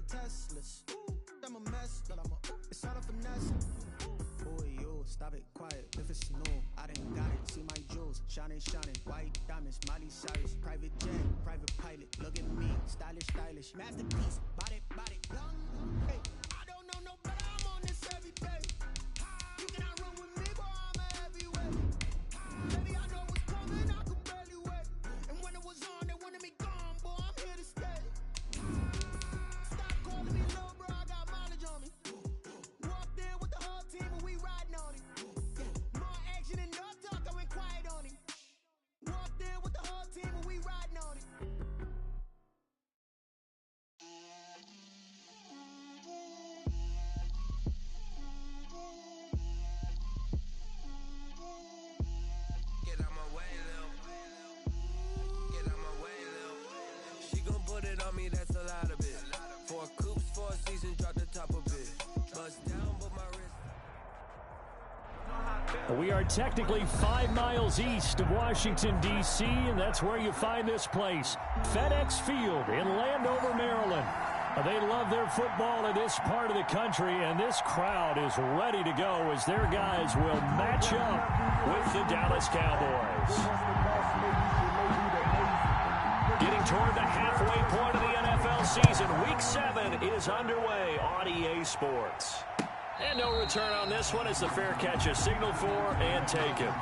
Teslas. I'm a mess, but it's all a finesse. Oh, yo, stop it, quiet, if it's no, I didn't got it. See my jewels, shining, white diamonds, Miley Cyrus, private jet, private pilot. Look at me, stylish, masterpiece, body, young. Hey, I don't know no better, I'm on this every day. You cannot run with me, boy, I'm a heavyweight. Baby, I know what's coming, I could barely wait. And when it was on, they wanted me gone, boy, I'm here to stay. Stop calling me little bro, I got mileage on me. Walked in with the whole team and we riding on him. More action and no talk, I went quiet on him. Walked in with the whole team and we riding on him. Get out my way, Lil. Get out my way, Lil. She gon' put it on me, that's a lot of it. 4 coops, 4 seasons, drop the top of it. Bust down, but my wrist. We are technically 5 miles east of Washington, D.C., and that's where you find this place, FedEx Field in Landover, Maryland. They love their football in this part of the country, and this crowd is ready to go as their guys will match up with the Dallas Cowboys. Getting toward the halfway point of the NFL season, Week 7 is underway on EA Sports. And no return on this one as the fair catch is signaled for and taken.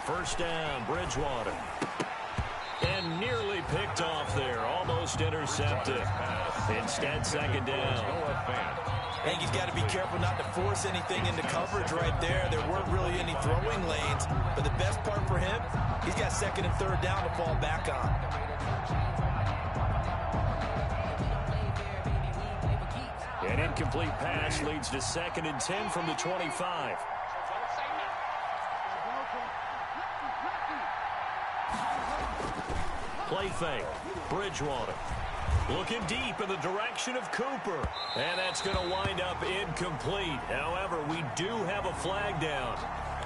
First down, Bridgewater. And nearly picked off there, almost intercepted. Instead, second down. I think he's got to be careful not to force anything into coverage right there. There weren't really any throwing lanes, but the best part for him, he's got second and third down to fall back on. An incomplete pass leads to second and 10 from the 25. Play fake. Bridgewater. Looking deep in the direction of Cooper. And that's going to wind up incomplete. However, we do have a flag down.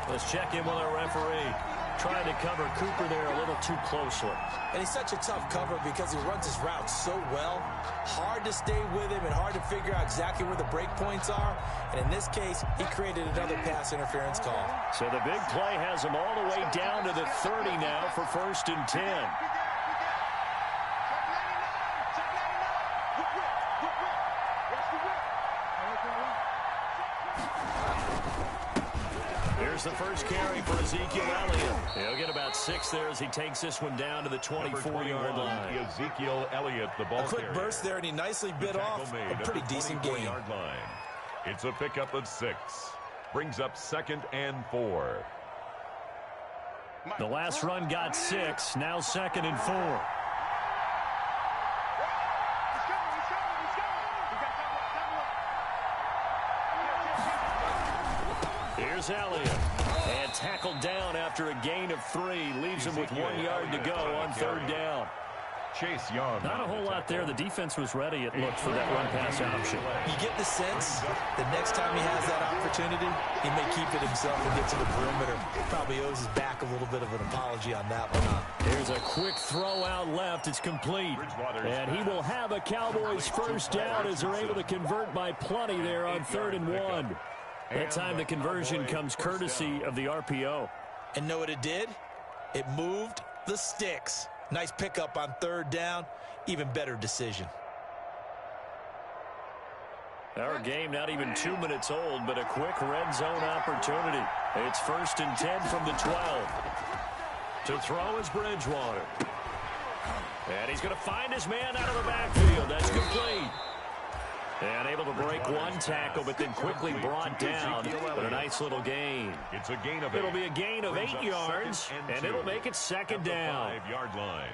Let's check in with our referee. Trying to cover Cooper there a little too closely. And he's such a tough cover because he runs his route so well. Hard to stay with him and hard to figure out exactly where the break points are. And in this case, he created another pass interference call. So the big play has him all the way down to the 30 now for first and 10. Here's the first carry for Ezekiel Elliott. He'll get about 6 there as he takes this one down to the 24-yard line. Ezekiel Elliott, the ball A quick burst there, and he nicely bit off a pretty decent gain. It's a pickup of 6. Brings up second and 4. The last run got 6. Now second and 4. Here's Elliott. And tackled down after a gain of 3. Leaves him with 1 yard to go on third down. Chase Young. Not a whole lot there. The defense was ready, it looked, for that run-pass option. You get the sense that next time he has that opportunity, he may keep it himself and get to the perimeter. Probably owes his back a little bit of an apology on that one. There's a quick throw out left. It's complete. And he will have a Cowboys first down as they're able to convert by plenty there on 3rd and 1. That time the conversion comes courtesy of the RPO. And know what it did? It moved the sticks. Nice pickup on 3rd down. Even better decision. Our game not even 2 minutes old, but a quick red zone opportunity. It's first and 10 from the 12. To throw is Bridgewater. And he's going to find his man out of the backfield. That's complete. And able to break one tackle, but then quickly brought down. But a nice little gain. It's a gain of 8. It'll be a gain of 8 yards, and it'll make it second down. 5-yard line.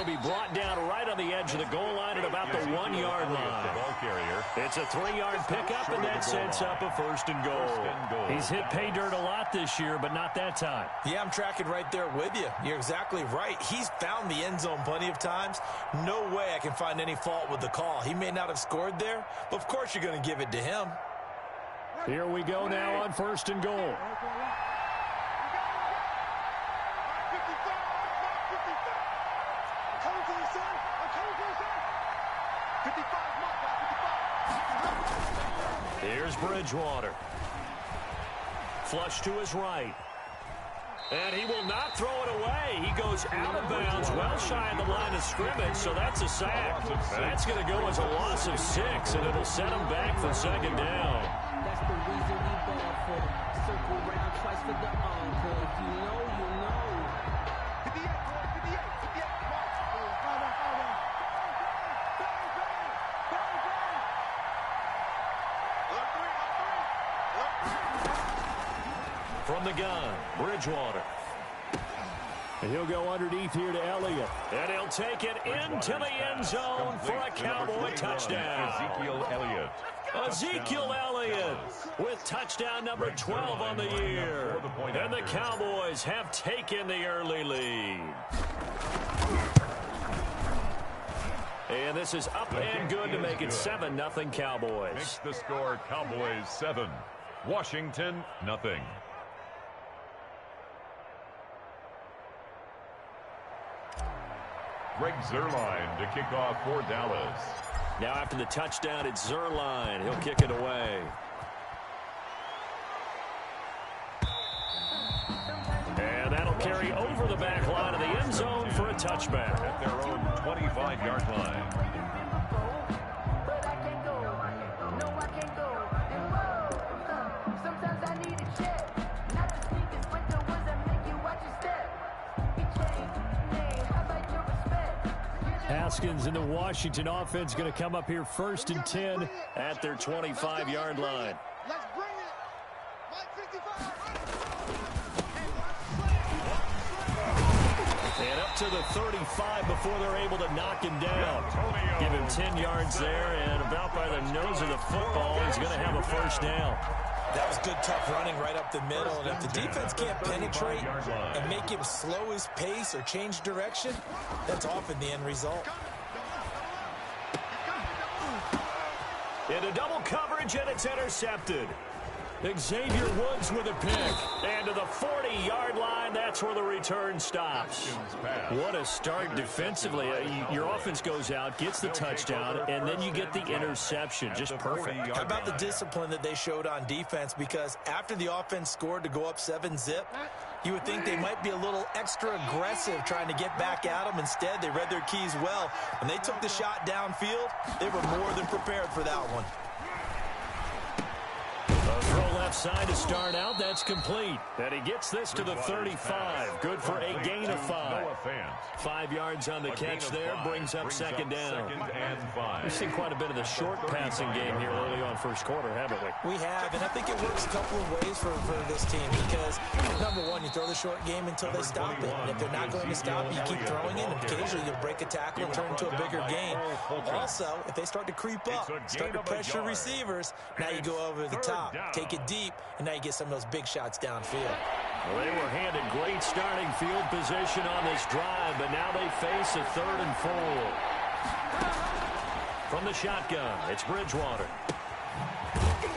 he'll be brought down right on the edge of the goal line at about the 1-yard line. It's a 3-yard pickup, and that sets up a 1st and goal. He's hit pay dirt a lot this year, but not that time. Yeah, I'm tracking right there with you. You're exactly right. He's found the end zone plenty of times. No way I can find any fault with the call. He may not have scored there, but of course you're going to give it to him. Here we go now on 1st and goal. Here's Bridgewater. Flush to his right. And he will not throw it away. He goes out of bounds, well shy of the line of scrimmage, so that's a sack. That's going to go as a loss of 6, and it'll set him back for 2nd down. That's the reason we ball for them. Circle round twice for the encore. If you know, you know. 58, 58. From the gun, Bridgewater. And he'll go underneath here to Elliott. And he'll take it into the end zone for a Cowboy touchdown. Ezekiel Elliott with touchdown number 12 on the year. And the Cowboys have taken the early lead. And this is up and good to make it 7-0 Cowboys. Makes the score Cowboys 7, Washington 0. Greg Zuerlein to kick off for Dallas. Now after the touchdown, it's Zuerlein. He'll kick it away. And that'll carry over the back line of the end zone for a touchback. At their own 25-yard line. Haskins and the Washington offense going to come up here 1st and 10 at their 25-yard line. Let's bring it. Mike 55. And up to the 35 before they're able to knock him down. Give him 10 yards there, and about by the nose of the football, he's going to have a 1st down. That was good, tough running right up the middle. And if the defense can't penetrate and make him slow his pace or change direction, that's often the end result. Into double coverage, and it's intercepted. Xavier Woods with a pick. And to the 40-yard line, that's where the return stops. What a start defensively. Your offense goes out, gets the touchdown, and then you get the interception. Just perfect. How about the discipline that they showed on defense? Because after the offense scored to go up 7-zip, you would think they might be a little extra aggressive trying to get back at them. Instead, they read their keys well. When they took the shot downfield, they were more than prepared for that one. A throw left side to start out. That's complete. And he gets this to the 35. Good for a gain of 5. 5 yards on the catch there. Brings up 2nd down. We've seen quite a bit of the short passing game here early on 1st quarter, haven't we? We have, and I think it works a couple of ways for this team because, number one, you throw the short game until they stop it. And if they're not going to stop it, you keep throwing it, and occasionally you'll break a tackle and turn into a bigger gain. Also, if they start to creep up, start to pressure receivers, now you go over the top. Take it deep, and now you get some of those big shots downfield. Well, they were handed great starting field position on this drive, but now they face a 3rd and 4. From the shotgun, it's Bridgewater.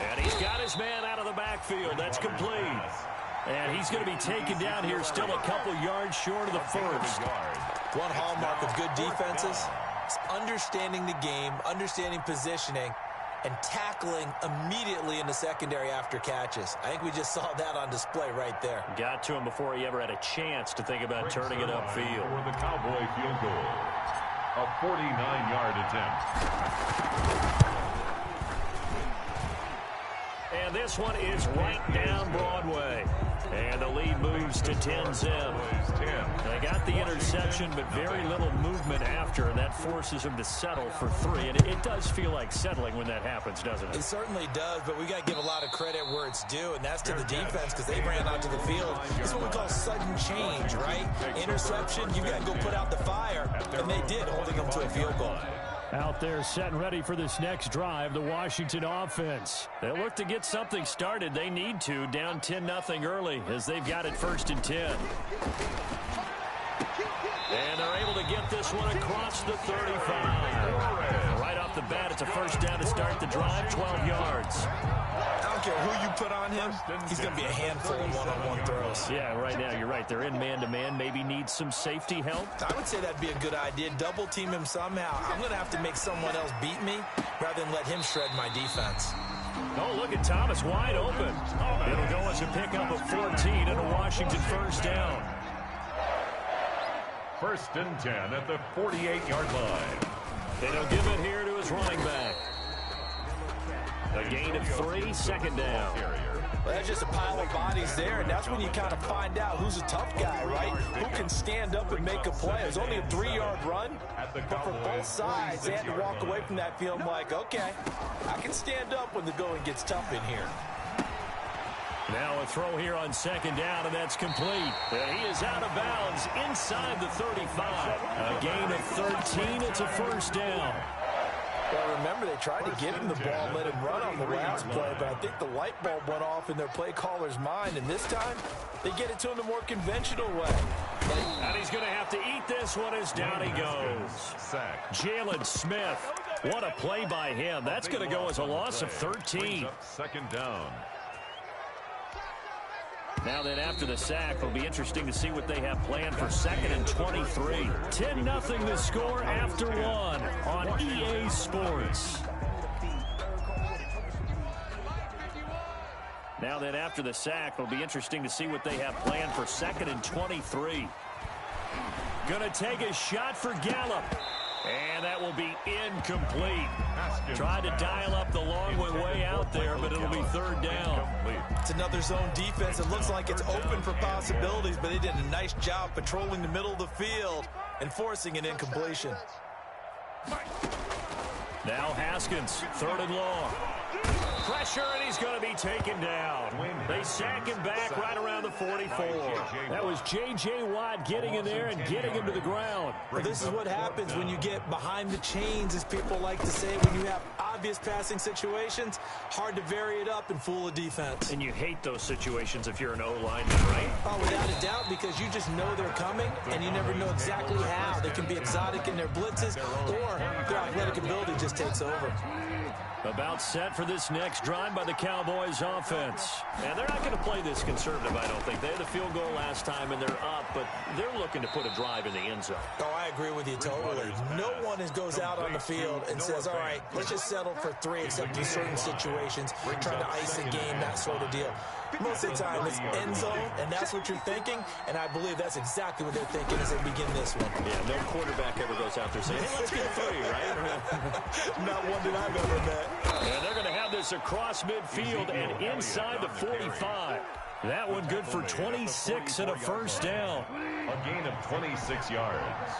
And he's got his man out of the backfield. That's complete. And he's going to be taken down here still a couple yards short of the 1st. One hallmark of good defenses is understanding the game, understanding positioning, and tackling immediately in the secondary after catches. I think we just saw that on display right there. Got to him before he ever had a chance to think about turning it upfield. For the Cowboy field goal, a 49-yard attempt. And this one is right down Broadway. And the lead moves to 10-zip. They got the interception, but very little movement after, and that forces them to settle for 3. And it does feel like settling when that happens, doesn't it? It certainly does, but we got to give a lot of credit where it's due, and that's to the defense because they ran out to the field. This is what we call sudden change, right? Interception, you got to go put out the fire, and they did, holding them to a field goal. Out there set and ready for this next drive, the Washington offense. They look to get something started. They need to, down 10-0 early as they've got it 1st and 10. And they're able to get this one across the 35. Right off the bat, it's a first down to start the drive, 12 yards. I don't care who you put on him, he's going to be a handful of one-on-one throws. Yeah, right now, you're right. They're in man-to-man, maybe need some safety help. I would say that'd be a good idea. Double team him somehow. I'm going to have to make someone else beat me rather than let him shred my defense. Oh, look at Thomas wide open. It'll go as a pickup of 14 and a Washington first down. 1st and 10 at the 48-yard line. And he'll give it here to his running back. A gain of 3, 2nd down. Well, that's just a pile of bodies there, and that's when you kind of find out who's a tough guy, right? Who can stand up and make a play. It was only a 3-yard run, but for both sides, they had to walk away from that feeling like, okay, I can stand up when the going gets tough in here. Now a throw here on 2nd down, and that's complete. And he is out of bounds inside the 35. A gain of 13. It's a first down. Well, remember, they tried to give him the ball, let him run on the last play, but I think the light bulb went off in their play caller's mind, and this time they get it to him the more conventional way. And he's going to have to eat this one as down he goes. Jalen Smith, what a play by him. That's going to go as a loss of 13. 2nd down. Now then, after the sack, it'll be interesting to see what they have planned for 2nd and 23. 10-0 the score after 1 on EA Sports. Now then, after the sack, it'll be interesting to see what they have planned for 2nd and 23. Gonna take a shot for Gallup. And that will be incomplete. Tried to dial up the long one way out there, but it'll be 3rd down. It's another zone defense. It looks like it's open for possibilities, but they did a nice job patrolling the middle of the field and forcing an incompletion. Now Haskins, 3rd and long. Pressure, and he's going to be taken down. They sack him back right around the 44. That was J.J. Watt getting in there and getting him to the ground. Well, this is what happens when you get behind the chains, as people like to say. When you have obvious passing situations, hard to vary it up and fool a defense. And you hate those situations if you're an O-lineman, right? Oh, without a doubt, because you just know they're coming, and you never know exactly how. They can be exotic in their blitzes, or their athletic ability just takes over. About set for this next drive by the Cowboys offense. And they're not going to play this conservative, I don't think. They had the field goal last time, and they're up, but they're looking to put a drive in the end zone. Oh, I agree with you totally. No one goes out on the field and says, all right, let's just settle for 3, except in certain situations, trying to ice a game, that sort of deal. Most of the time, it's end zone, and that's what you're thinking, and I believe that's exactly what they're thinking as they begin this one. Yeah, no quarterback ever goes out there saying, hey, let's get 3, right? Not one that I've ever met. And they're going to have this across midfield and inside the 45. That one good for 26 and a first down. A gain of 26 yards.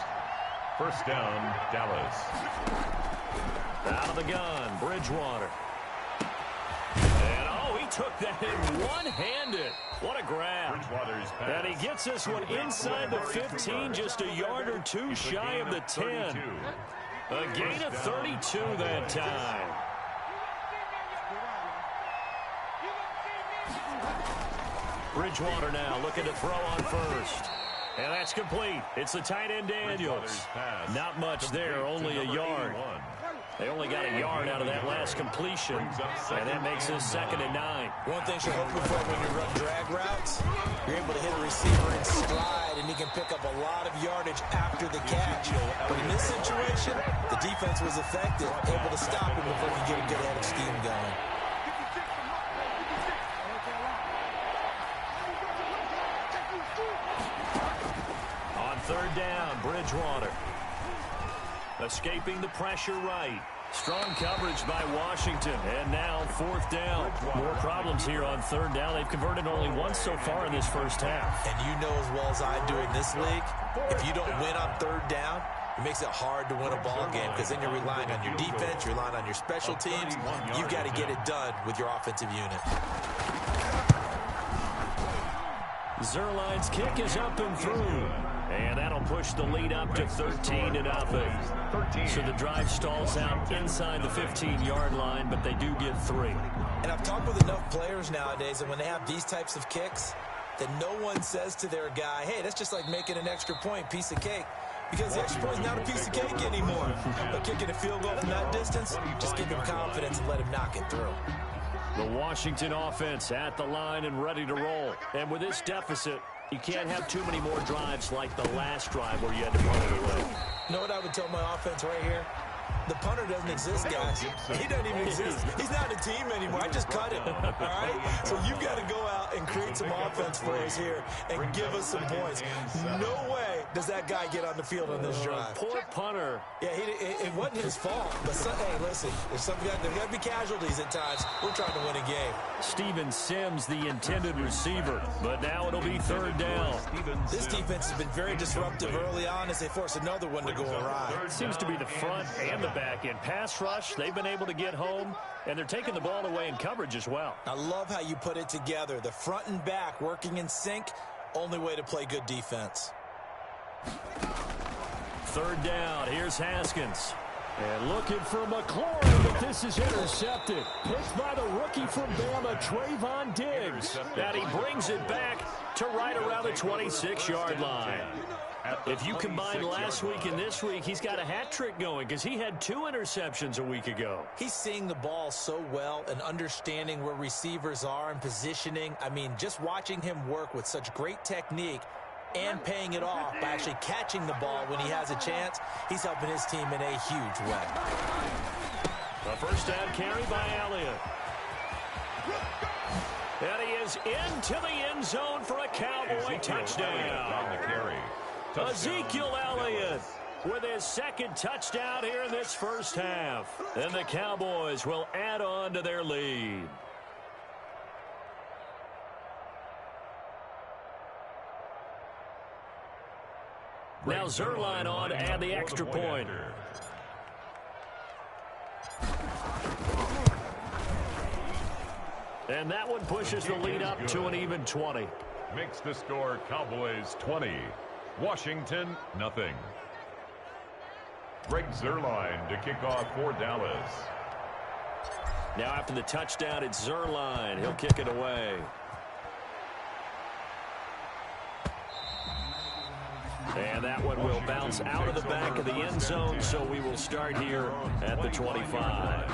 First down, Dallas. Out of the gun, Bridgewater. And he took that in one-handed. What a grab. And he gets this one inside the 15, just a yard or 2 shy of the 10. A gain of 32 that time. Bridgewater now looking to throw on first. And that's complete. It's the tight end Daniels. Not much there, only a yard. They only got a yard out of that last completion, and that makes this 2nd and 9. One thing you're hoping for when you run drag routes, you're able to hit a receiver in stride, and he can pick up a lot of yardage after the catch. But in this situation, the defense was effective, able to stop him before he get a good head of steam going. On 3rd down, Bridgewater. Escaping the pressure right. Strong coverage by Washington, and now 4th down. More problems here on 3rd down. They've converted only once so far in this first half. And you know as well as I do in this league, if you don't win on 3rd down, it makes it hard to win a ball game because then you're relying on your defense, you're relying on your special teams. You've got to get it done with your offensive unit. Zerline's kick is up and through. And that'll push the lead up to 13-0. So the drive stalls out inside the 15-yard line, but they do get 3. And I've talked with enough players nowadays, and when they have these types of kicks, that no one says to their guy, hey, that's just like making an extra point, piece of cake. Because the extra point is not a piece of cake anymore. But kicking a field goal from that distance, just give him confidence and let him knock it through. The Washington offense at the line and ready to roll. And with this deficit, you can't have too many more drives like the last drive where you had to punt it away. You know what I would tell my offense right here? The punter doesn't exist, guys. He doesn't even exist. He's not a team anymore. I just cut him, all right? So you've got to go out and create some offense for us here and give us some points. No way does that guy get on the field on this drive. Poor punter. Yeah, it wasn't his fault. But hey, listen, there's got to be casualties at times. We're trying to win a game. Steven Sims, the intended receiver, but now it'll be 3rd down. This defense has been very disruptive early on as they force another one to go awry. It seems to be the front and the back end. Pass rush, they've been able to get home, and they're taking the ball away in coverage as well. I love how you put it together. The front and back working in sync, only way to play good defense. 3rd down, here's Haskins. And looking for McLaurin, but this is intercepted. Picked by the rookie from Bama, Trayvon Diggs. And he brings it back to right around the 26-yard line. If you combine last week and this week, he's got a hat trick going because he had 2 interceptions a week ago. He's seeing the ball so well and understanding where receivers are and positioning. I mean, just watching him work with such great technique and paying it off by actually catching the ball when he has a chance, he's helping his team in a huge way. A first down carry by Elliott. And he is into the end zone for a Cowboy touchdown. Ezekiel Elliott with his 2nd touchdown here in this first half. And the Cowboys will add on to their lead. Now Zerline on to add the extra point. And that one pushes the lead up to an even 20. Makes the score Cowboys 20. Washington, nothing. Greg Zerline to kick off for Dallas. Now after the touchdown, it's Zerline. He'll kick it away. And that one will bounce out of the back of the end zone, so we will start here at the 25.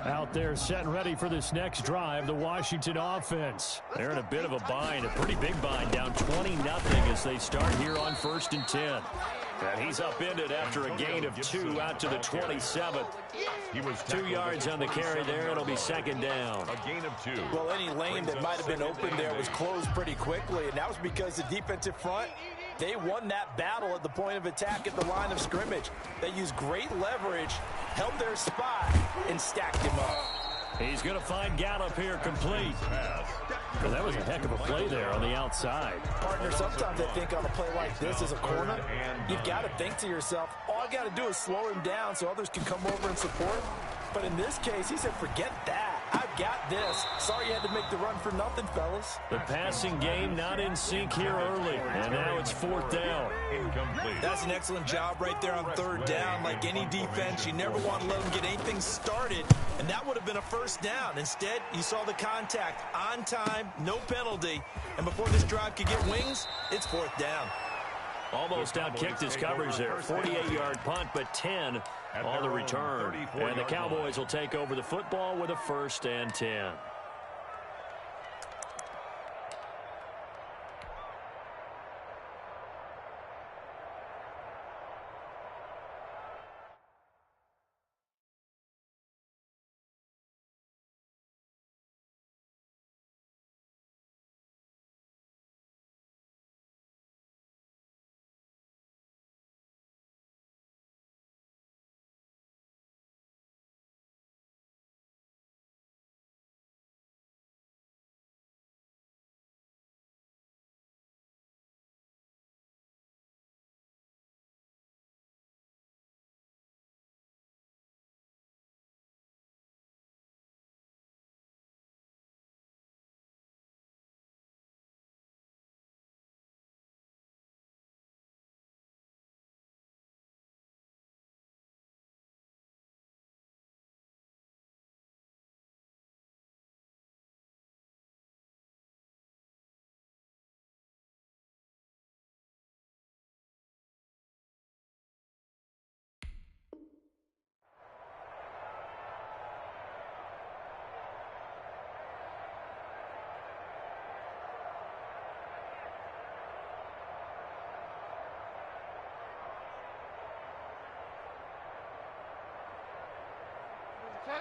Out there set and ready for this next drive, the Washington offense. They're in a bit of a bind, a pretty big bind, down 20-0 as they start here on 1st and 10. And he's upended after a gain of 2 out to the 27th. He was 2 yards on the carry there. It'll be 2nd down. A gain of 2. Well, any lane that might have been open there was closed pretty quickly, and that was because the defensive front, they won that battle at the point of attack at the line of scrimmage. They used great leverage, held their spot, and stacked him up. He's going to find Gallup here complete. Well, that was a heck of a play there on the outside. Partner, sometimes I think on a play like this as a corner, you've got to think to yourself, all I got to do is slow him down so others can come over and support. But in this case, he said, forget that. I've got this. Sorry you had to make the run for nothing, fellas. The passing game not in sync here early. And now it's 4th down. Incomplete. That's an excellent job right there on 3rd down. Like any defense, you never want to let them get anything started. And that would have been a first down. Instead, you saw the contact on time, no penalty. And before this drive could get wings, it's 4th down. Almost outkicked his coverage there. 48-yard punt, but 10 on the return. And the Cowboys will take over the football with a 1st and 10.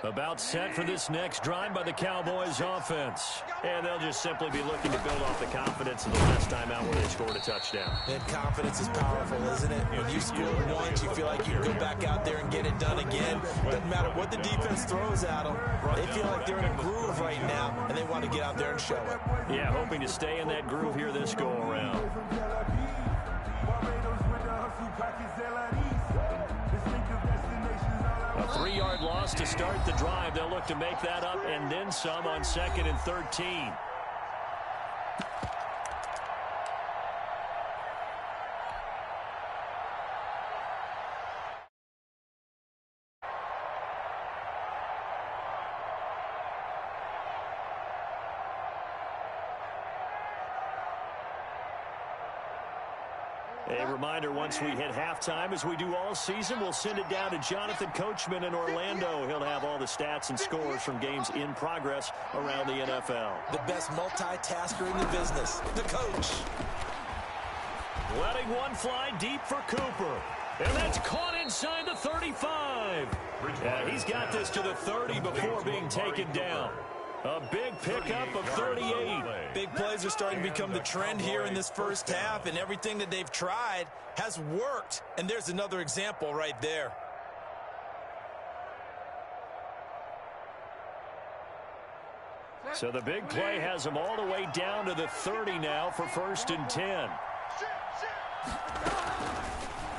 About set for this next drive by the Cowboys offense. And they'll just simply be looking to build off the confidence of the last time out where they scored a touchdown. And confidence is powerful, isn't it? When you score once, you feel like you can go back out there and get it done again. Doesn't matter what the defense throws at them. They feel like they're in a groove right now, and they want to get out there and show it. Yeah, hoping to stay in that groove here this go-around. A 3-yard loss to start the drive. They'll look to make that up and then some on 2nd and 13. A reminder, once we hit halftime, as we do all season, we'll send it down to Jonathan Coachman in Orlando. He'll have all the stats and scores from games in progress around the NFL. The best multitasker in the business, the coach. Letting one fly deep for Cooper. And that's caught inside the 35. Yeah, he's got this to the 30 before being taken down. A big pickup of 38. Big plays are starting to become the trend here in this first half, and everything that they've tried has worked. And there's another example right there. So the big play has them all the way down to the 30 now for 1st and 10.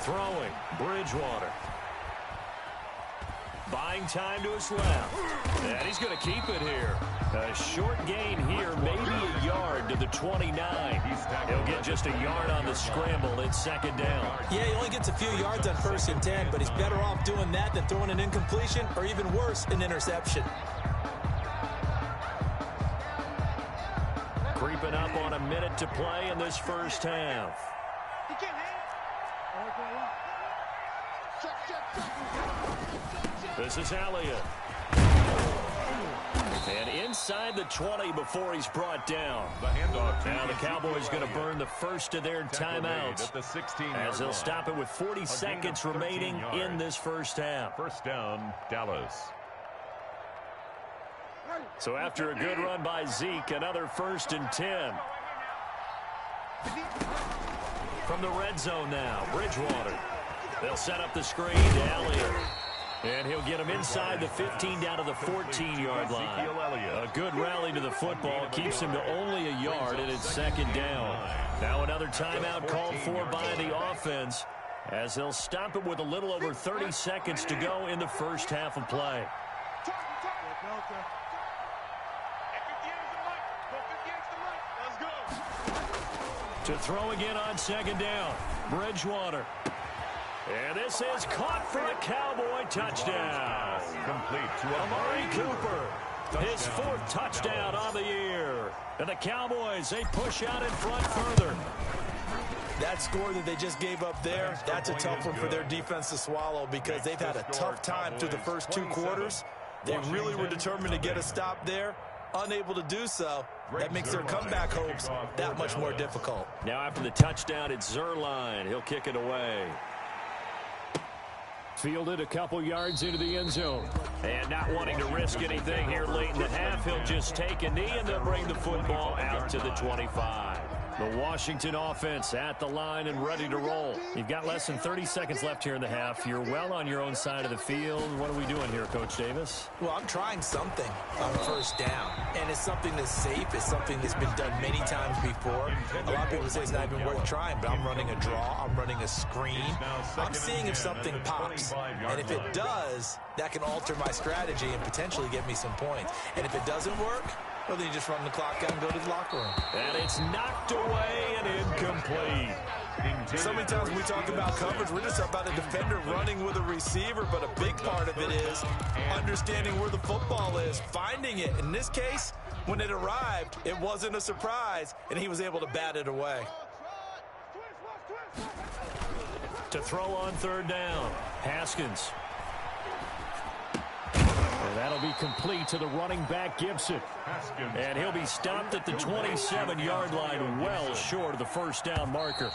Throwing, Bridgewater. Buying time to his left. And he's going to keep it here. A short gain here, maybe a yard to the 29. He'll get just a yard on the scramble. It's 2nd down. Yeah, he only gets a few yards on 1st and 10, but he's better off doing that than throwing an incompletion or even worse, an interception. Creeping up on a minute to play in this first half. This is Elliott. And inside the 20 before he's brought down. Now the Cowboys going to burn the first of their timeouts as they'll stop it with 40 seconds remaining in this first half. First down, Dallas. So after a good run by Zeke, another 1st and 10. From the red zone now, Bridgewater. They'll set up the screen to Elliott. And he'll get him inside the 15 down to the 14-yard line. A good rally to the football keeps him to only a yard, and it's 2nd down. Now another timeout called for by the offense as they'll stop it with a little over 30 seconds to go in the first half of play. To throw again on 2nd down, Bridgewater. And this is caught for a Cowboy touchdown. Complete to Amari Cooper. His 4th touchdown on the year. And the Cowboys, they push out in front further. That score that they just gave up there, that's a tough one for their defense to swallow because they've had a tough time through the first 2 quarters. They really were determined to get a stop there. Unable to do so. That makes their comeback hopes that much more difficult. Now after the touchdown, it's Zerline. He'll kick it away. Fielded a couple yards into the end zone. And not wanting to risk anything here late in the half, he'll just take a knee and they'll bring the football out to the 25. The Washington offense at the line and ready to roll. You've got less than 30 seconds left here in the half. You're well on your own side of the field. What are we doing here, Coach Davis? Well, I'm trying something on 1st down. And it's something that's safe. It's something that's been done many times before. A lot of people say it's not even worth trying, but I'm running a draw. I'm running a screen. I'm seeing if something pops. And if it does, that can alter my strategy and potentially get me some points. And if it doesn't work, well, then you just run the clock out and go to the locker room. And it's knocked away and incomplete. So many times when we talk about coverage, we're just talking about a defender running with a receiver, but a big part of it is understanding where the football is, finding it. In this case, when it arrived, it wasn't a surprise, and he was able to bat it away. To throw on 3rd down, Haskins. And That'll be complete to the running back, Gibson. And he'll be stopped at the 27-yard line, well short of the first down marker.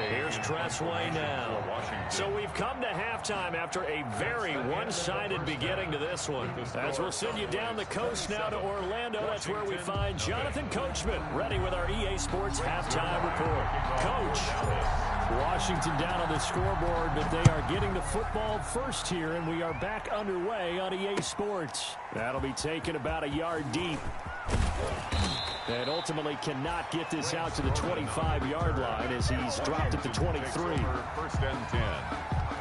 Here's Tressway now. So we've come to halftime after a very one-sided beginning to this one. As we'll send you down the coast now to Orlando, that's where we find Jonathan Coachman, ready with our EA Sports halftime report. Coach. Washington down on the scoreboard, but they are getting the football first here, and we are back underway on EA Sports. That'll be taken about a yard deep. And ultimately cannot get this out to the 25-yard line as he's dropped at the 23. First and 10.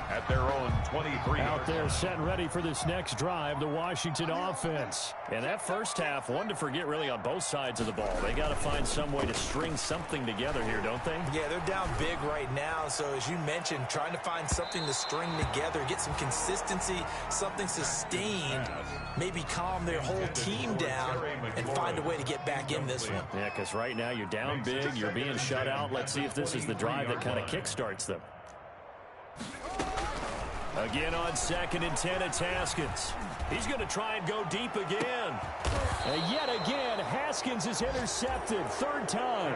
At their own 23. Out there set and ready for this next drive, the Washington offense. And that first half, one to forget really on both sides of the ball. They got to find some way to string something together here, don't they? Yeah, they're down big right now. So as you mentioned, trying to find something to string together, get some consistency, something sustained, maybe calm their whole team down and find a way to get back in this one. Yeah, because right now you're down big, you're being shut out. Let's see if this is the drive that kind of kickstarts them. Again on 2nd and 10, it's Haskins. He's going to try and go deep again. And yet again, Haskins is intercepted. Third time.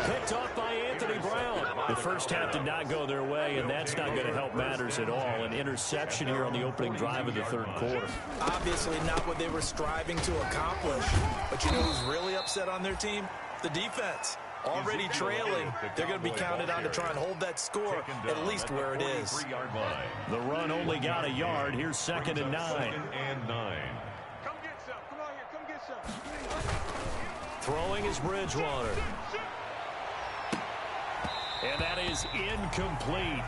Picked off by Anthony Brown. The first half did not go their way, and that's not going to help matters at all. An interception here on the opening drive of the third quarter. Obviously not what they were striving to accomplish. But you know who's really upset on their team? The defense. Already trailing, they're going to be counted on to try and hold that score at least where it is. The run only got a yard. Here's 2nd and 9. Come get some. Come on here. Come get some. Throwing is Bridgewater. And that is incomplete.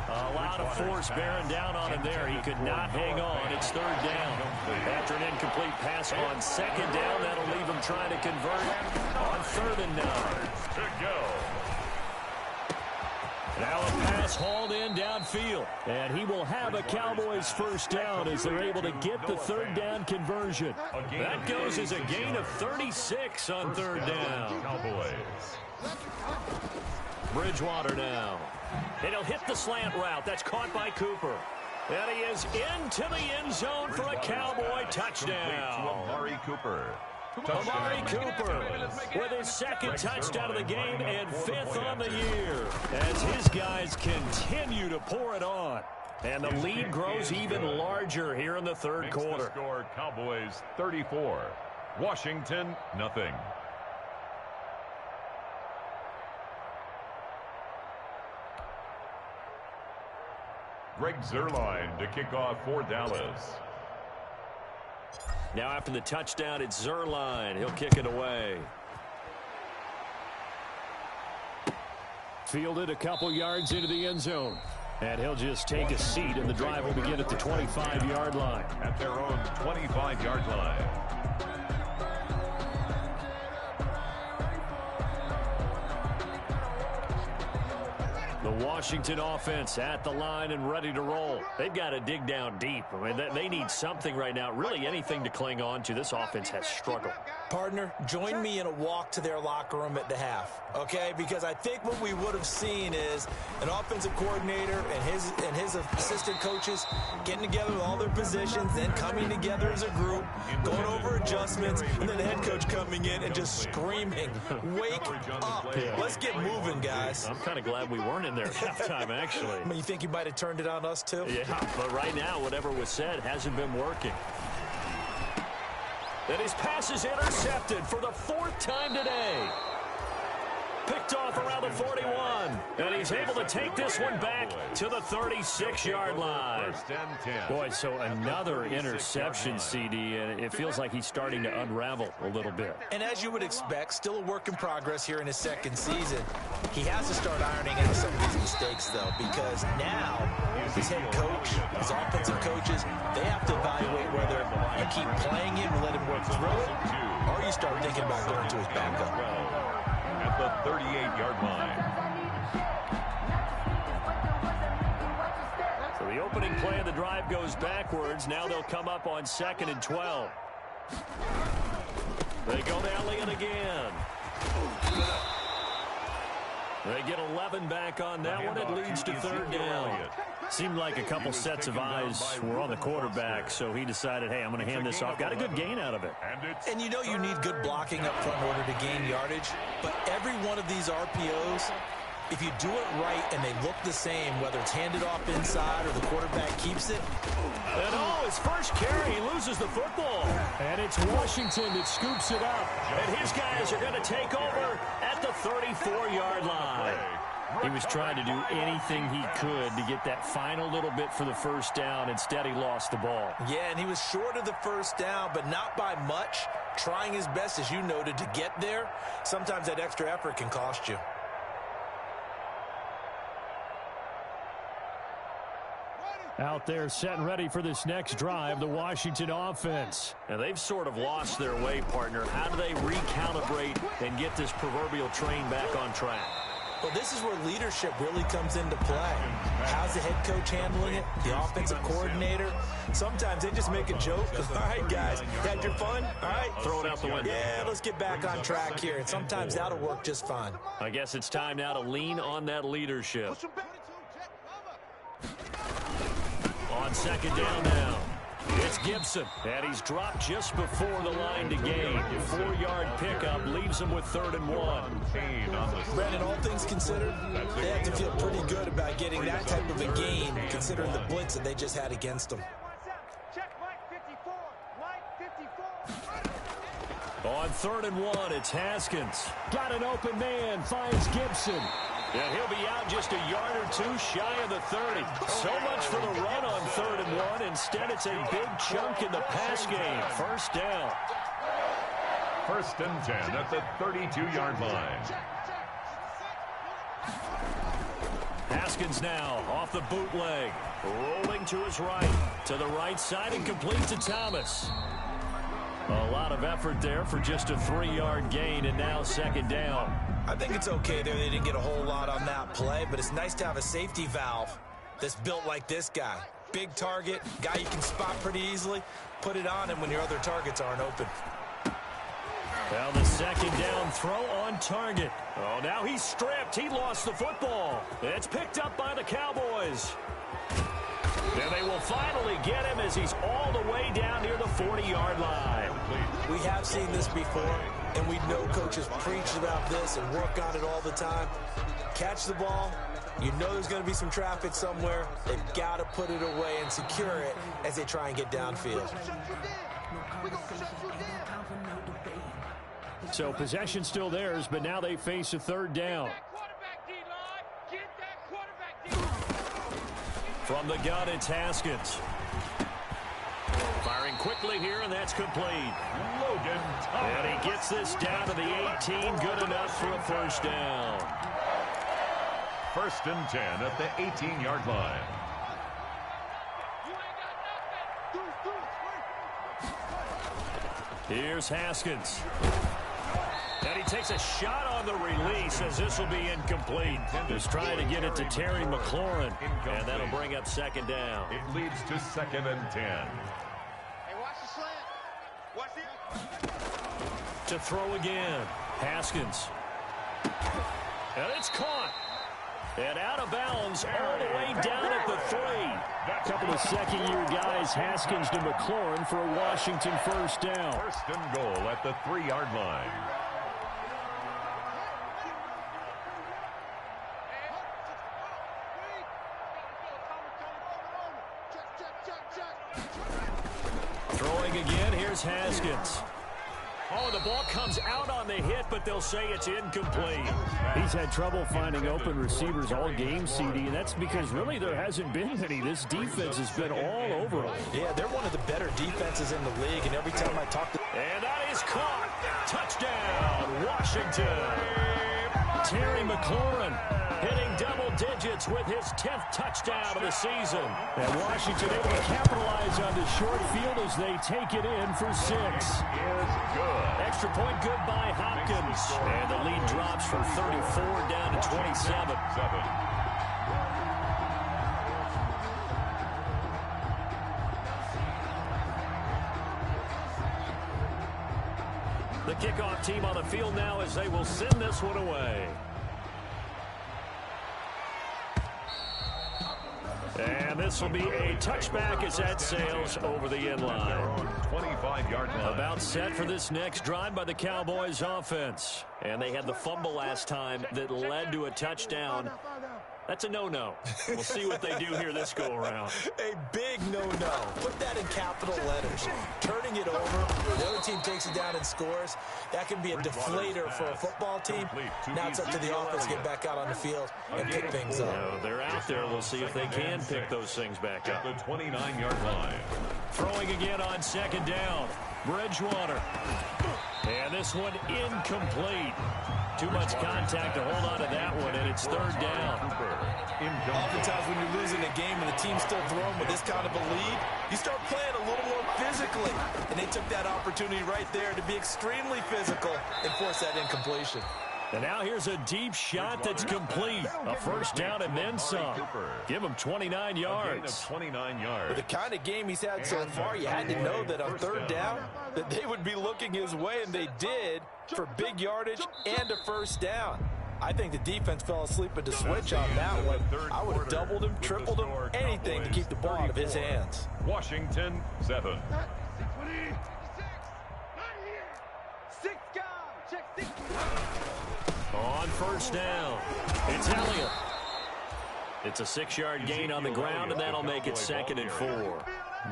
A lot of force bearing down on him there. He could not hang on. It's 3rd down. After an incomplete pass on 2nd down, that'll leave him trying to convert on 3rd and 9. To go. Now a pass hauled in downfield. And he will have a Cowboys first down as they're able to get the 3rd down conversion. That goes as a gain of 36 on 3rd down. Cowboys. Bridgewater now. And he'll hit the slant route. That's caught by Cooper. And he is into the end zone for a Cowboy touchdown. Amari Cooper. Amari Cooper with his 2nd touchdown of the game and 5th on the year as his guys continue to pour it on. And the lead grows even larger here in the third quarter. Score Cowboys 34. Washington nothing. Greg Zuerlein to kick off for Dallas. Now after the touchdown, it's Zuerlein. He'll kick it away. Fielded a couple yards into the end zone. And he'll just take a seat, and the drive will begin at the 25-yard line. At their own 25-yard line. The Washington offense at the line and ready to roll. They've got to dig down deep. I mean, they need something right now, really anything to cling on to. This offense has struggled. Partner, join me in a walk to their locker room at the half, okay? Because I think what we would have seen is an offensive coordinator and his assistant coaches getting together with all their positions, then coming together as a group, going over adjustments, and then the head coach coming in and just screaming, "Wake up. Let's get moving, guys." I'm kind of glad we weren't in there at halftime, actually. I mean, you think he might have turned it on us, too? Yeah, but right now, whatever was said hasn't been working. And his pass is intercepted for the 4th time today. Picked off around the 41. And he's able to take this one back to the 36-yard line. Boy, so another interception, CD, and it feels like he's starting to unravel a little bit. And as you would expect, still a work in progress here in his 2nd season. He has to start ironing out some of these mistakes, though, because now his head coach, his offensive coaches, they have to evaluate whether you keep playing him and let him work through it, or you start thinking about going to his backup. At the 38-yard line. So the opening play of the drive goes backwards. Now they'll come up on 2nd and 12. They go to Elliott again. They get 11 back on that one. It leads to third down. Seemed like a couple sets of eyes were on the quarterback, so he decided, hey, I'm going to hand this off. Got a good gain out of it. And you know you need good blocking up front in order to gain yardage, but every one of these RPOs, if you do it right and they look the same, whether it's handed off inside or the quarterback keeps it. And his first carry, he loses the football. And it's Washington that scoops it up. And his guys are going to take over at the 34-yard line. He was trying to do anything he could to get that final little bit for the first down. Instead, he lost the ball. Yeah, and he was short of the first down, but not by much. Trying his best, as you noted, to get there. Sometimes that extra effort can cost you. Out there set and ready for this next drive, the Washington offense. And they've sort of lost their way, partner. How do they recalibrate and get this proverbial train back on track? Well, this is where leadership really comes into play. How's the head coach handling it? The offensive coordinator? Sometimes they just make a joke. All right, guys, had your fun? All right. Throw it out the window. Yeah, let's get back on track here. And sometimes that'll work just fine. I guess it's time now to lean on that leadership. On second down now, it's Gibson, and he's dropped just before the line to gain. 4-yard pickup leaves him with 3rd and 1. Brandon, all things considered, they have to feel pretty good about getting that type of a gain, considering the blitz that they just had against them. On 3rd and 1, it's Haskins. Got an open man, finds Gibson. And he'll be out just a yard or two shy of the 30. So much for the run on 3rd and 1. Instead, it's a big chunk in the pass game. First down. 1st and 10 at the 32-yard line. Haskins now off the bootleg. Rolling to his right. To the right side and complete to Thomas. A lot of effort there for just a 3-yard gain, and now 2nd down. I think it's okay there. They didn't get a whole lot on that play, but it's nice to have a safety valve that's built like this guy. Big target, guy you can spot pretty easily. Put it on him when your other targets aren't open. Well, the 2nd down throw on target. Oh, now he's stripped. He lost the football. It's picked up by the Cowboys. And they will finally get him as he's all the way down near the 40-yard line. We have seen this before, and we know coaches preach about this and work on it all the time. Catch the ball. You know there's going to be some traffic somewhere. They've got to put it away and secure it as they try and get downfield. So possession still theirs, but now they face a 3rd down. From the gun, it's Haskins. Firing quickly here, and that's complete. Logan Thomas. And he gets this down to the 18. Good enough for a 1st down. 1st and 10 at the 18-yard line. Here's Haskins. And he takes a shot on the release as this will be incomplete. Just trying to get it to Terry McLaurin. And that'll bring up 2nd down. It leads to 2nd and 10. Hey, watch the slant. Watch it. To throw again. Haskins. And it's caught. And out of bounds all the way down at the 3. A couple of second-year guys, Haskins to McLaurin for a Washington 1st down. 1st and goal at the 3-yard line. Throwing again, here's Haskins. Oh, the ball comes out on the hit, but they'll say it's incomplete. He's had trouble finding open receivers all game, CD, and that's because really there hasn't been any. This defense has been all over them. Yeah, they're one of the better defenses in the league, and every time I talk to... And that is caught. Touchdown, Washington. Terry McLaurin hitting double digits with his 10th touchdown of the season. And Washington able to capitalize on the short field as they take it in for 6. Is good. Extra point good by Hopkins. And the lead drops from 34 down to 27. The kickoff team on the field now as they will send this one away. And this will be a touchback as that sails over the end line. 25-yard line. About set for this next drive by the Cowboys offense. And they had the fumble last time that led to a touchdown. That's a no-no. We'll see what they do here this go-around. A big no-no. Put that in capital letters. Turning it over, the other team takes it down and scores. That can be a deflator for a football team. Now it's up to the offense to get back out on the field and pick things up. They're out there. We'll see if they can pick those things back up. The 29-yard line. Throwing again on second down. Bridgewater. And this one incomplete. Too much contact to hold on to that one, and it's third down. Oftentimes when you're losing a game and the team's still throwing with this kind of a lead, you start playing a little more physically. And they took that opportunity right there to be extremely physical and force that incompletion. And now here's a deep shot that's complete. A first down and then some. Give him 29 yards. 29 yards. With the kind of game he's had so far, you had to know that on third down, that they would be looking his way, and they did, for big yardage and a first down. I think the defense fell asleep at the switch on that one. I would have doubled him, tripled him, anything to keep the ball out of his hands. Washington, 7. On first down, it's Elliott. It's a 6-yard gain on the ground, and that'll make it second and 4.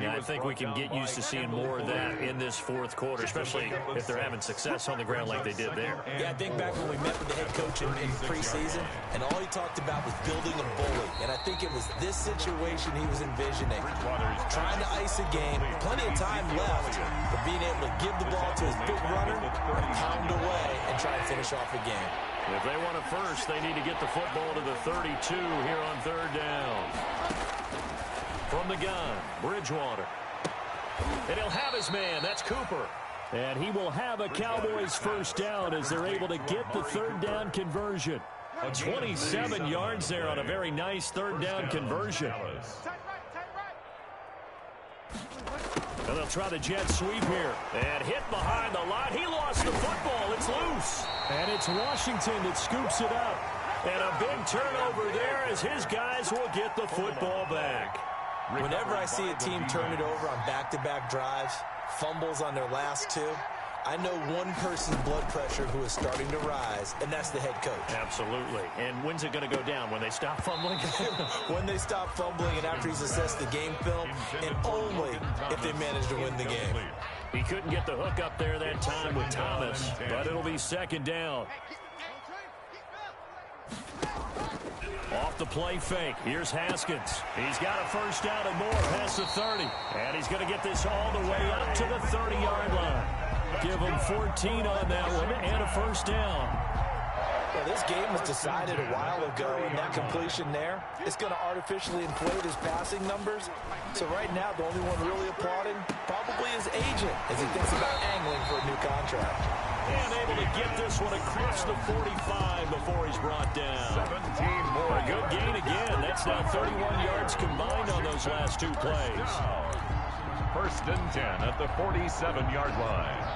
Yeah, I think we can get used to seeing more of that in this fourth quarter, especially if they're having success on the ground like they did there. Yeah, I think back when we met with the head coach in preseason, and all he talked about was building a bully. And I think it was this situation he was envisioning. Trying to ice a game, plenty of time left, but being able to give the ball to his big runner and pound away and try and finish off the game. If they want it first, they need to get the football to the 32 here on third down. From the gun, Bridgewater. And he'll have his man. That's Cooper. And he will have a Cowboys first down as they're able to get the third down conversion. 27 yards there on a very nice third down conversion. And they'll try the jet sweep here. And hit behind the line. He lost the football. It's loose. And it's Washington that scoops it up. And a big turnover there as his guys will get the football back. Whenever I see a team turn it over on back-to-back drives, fumbles on their last two, I know one person's blood pressure who is starting to rise, and that's the head coach. Absolutely. And when's it going to go down? When they stop fumbling? When they stop fumbling and after he's assessed the game film, and only if they manage to win the game. He couldn't get the hook up there that time with Thomas, but it'll be second down. Off the play fake. Here's Haskins. He's got a first down and more past the 30. And he's going to get this all the way up to the 30-yard line. Give him 14 on that one and a first down. Well, this game was decided a while ago, and that completion there is going to artificially inflate his passing numbers. So right now, the only one really applauding probably his agent as he thinks about angling for a new contract. And able to get this one across the 45 before he's brought down. 17 more. A good gain again. That's now 31 yards combined on those last two plays. First and 10 at the 47-yard line.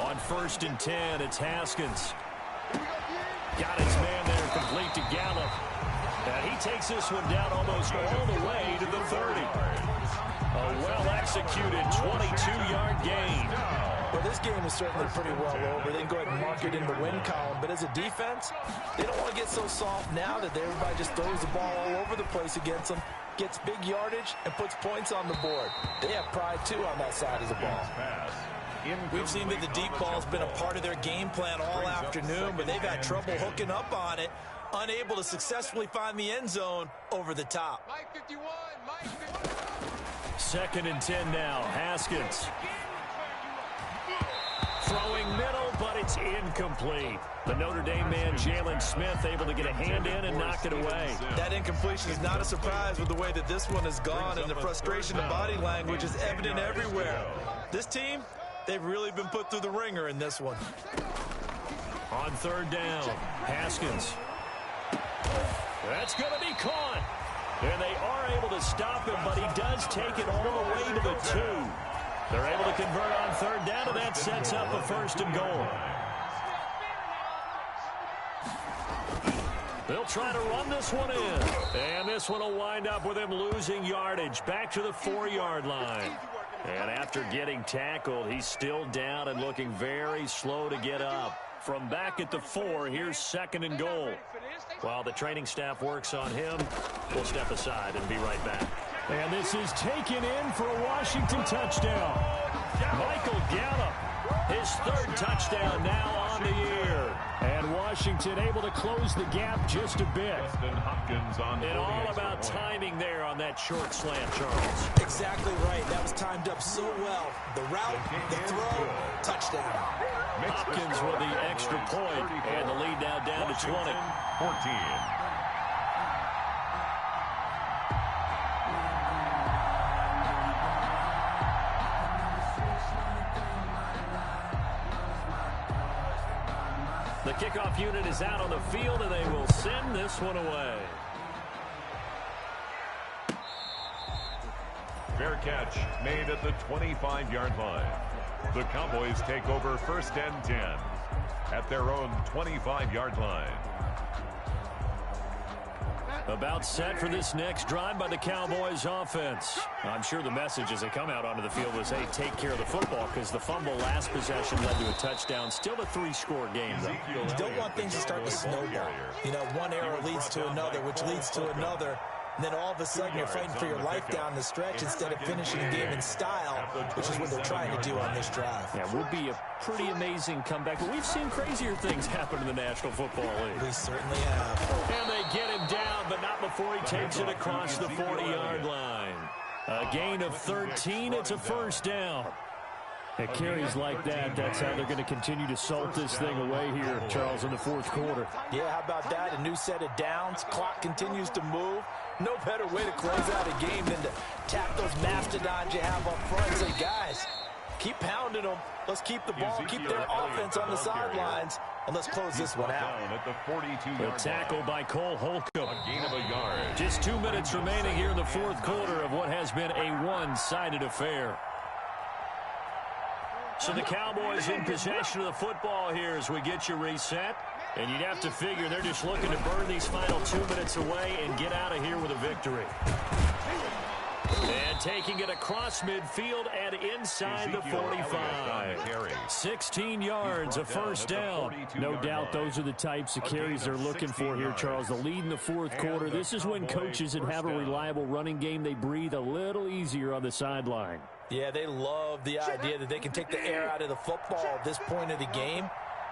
On first and 10, it's Haskins. Got his man there, complete to Gallup. And he takes this one down almost all the way to the 30. A well-executed 22-yard gain. Well, this game is certainly pretty well over. They can go ahead and mark it in the win column. But as a defense, they don't want to get so soft now that everybody just throws the ball all over the place against them, gets big yardage, and puts points on the board. They have pride, too, on that side of the ball. We've seen that the deep ball's been a part of their game plan all afternoon, but they've had trouble hooking up on it, unable to successfully find the end zone over the top. Mike 51, Mike 51. Second and 10 now. Haskins. Throwing middle, but it's incomplete. The Notre Dame man, Jalen Smith, able to get a hand in and knock it away. That incompletion is not a surprise with the way that this one has gone, and the frustration of body language is evident everywhere. This team, they've really been put through the ringer in this one. On third down, Haskins. That's going to be caught. And they are able to stop him, but he does take it all the way to the 2. They're able to convert on third down, and that sets up a first and goal. They'll try to run this one in. And this one will wind up with him losing yardage back to the 4-yard line. And after getting tackled, he's still down and looking very slow to get up. From back at the 4, here's 2nd and goal. While the training staff works on him, we'll step aside and be right back. And this is taken in for a Washington touchdown. Michael Gallup, his 3rd touchdown now on the year. And Washington able to close the gap just a bit. And all about timing there on that short slant, Charles. Exactly right. That was timed up so well. The route, the throw, touchdown. Hopkins with the extra point, and the lead now down to 20. 14. The kickoff unit is out on the field, and they will send this one away. Fair catch made at the 25-yard line. The Cowboys take over 1st and 10 at their own 25-yard line. About set for this next drive by the Cowboys offense. I'm sure the message as they come out onto the field was, hey, take care of the football, because the fumble last possession led to a touchdown. Still a 3-score game, though. You don't want things to start to snowball. You know, one error leads to another, which leads to another. And then all of a sudden you're fighting for your life down the stretch instead of finishing the game in style, which is what they're trying to do on this drive. Yeah, it would be a pretty amazing comeback, but we've seen crazier things happen in the National Football League. We certainly have. And they get him down, but not before he takes it across the 40-yard line. A gain of 13, it's a 1st down. At carries like that, that's how they're going to continue to salt this thing away here, Charles, in the 4th quarter. Yeah, how about that? A new set of downs. Clock continues to move. No better way to close out a game than to tap those mastodons you have up front and say, guys, keep pounding them. Let's keep the ball, keep their offense on the sidelines, and let's close this one out. The tackle by Cole Holcomb. A gain of a yard. Just 2 minutes remaining here in the 4th quarter of what has been a one-sided affair. So the Cowboys in possession of the football here as we get you reset. And you'd have to figure they're just looking to burn these final 2 minutes away and get out of here with a victory. And taking it across midfield and inside the 45. 16 yards, a 1st down. No doubt those are the types of carries they're looking for here, Charles. The lead in the 4th quarter. This is when coaches that have a reliable running game, they breathe a little easier on the sideline. Yeah, they love the idea that they can take the air out of the football at this point of the game.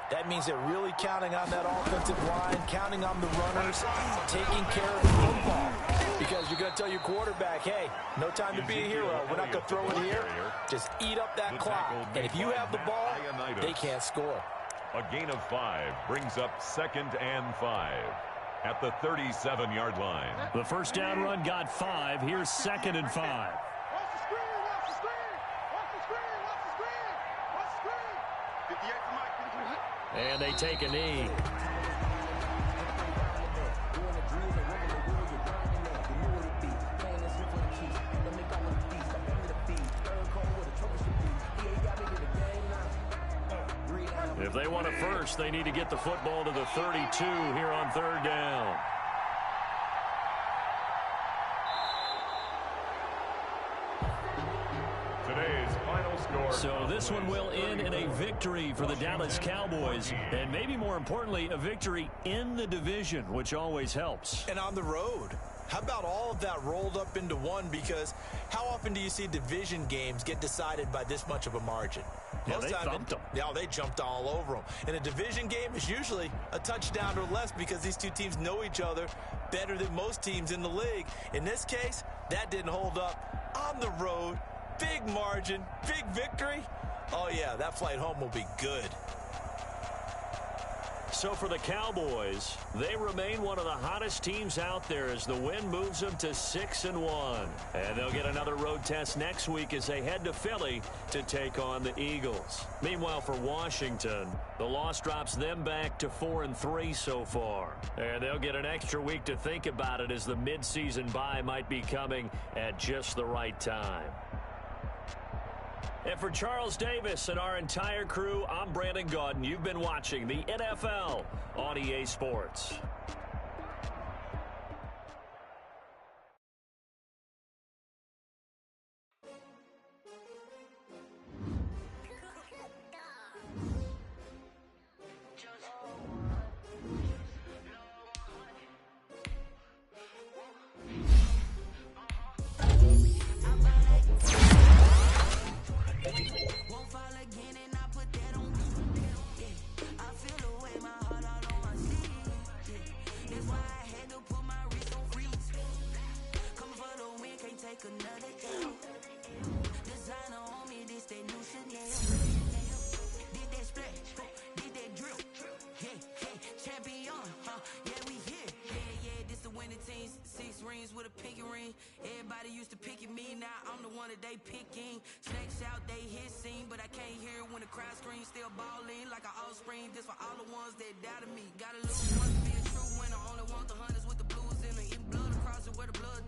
That means they're really counting on that offensive line, counting on the runners, taking care of the football. Because you're going to tell your quarterback, hey, no time to be a hero. We're not going to throw it here. Just eat up that clock. And if you have the ball, they can't score. A gain of 5 brings up 2nd and 5 at the 37-yard line. The 1st down run got 5. Here's 2nd and 5. And they take a knee. If they want a first, they need to get the football to the 32 here on 3rd down. Today's final score. So this one will end in a victory for the Dallas Cowboys, and maybe more importantly, a victory in the division, which always helps. And on the road. How about all of that rolled up into one? Because how often do you see division games get decided by this much of a margin? Yeah, they thumped them. Yeah, they jumped all over them. And a division game is usually a touchdown or less because these two teams know each other better than most teams in the league. In this case, that didn't hold up. On the road, big margin, big victory. Oh, yeah, that flight home will be good. So for the Cowboys, they remain one of the hottest teams out there as the win moves them to 6-1. And they'll get another road test next week as they head to Philly to take on the Eagles. Meanwhile, for Washington, the loss drops them back to 4-3 so far. And they'll get an extra week to think about it as the midseason bye might be coming at just the right time. And for Charles Davis and our entire crew, I'm Brandon Gaudin. You've been watching the NFL on EA Sports. one that they picking. Snakes out, they hissing, but I can't hear when the crowd screams. Still balling like an offspring. This for all the ones that doubted me. Gotta lose one to be a true winner. Only want the hunters with the blues in the eating blood across it where the blood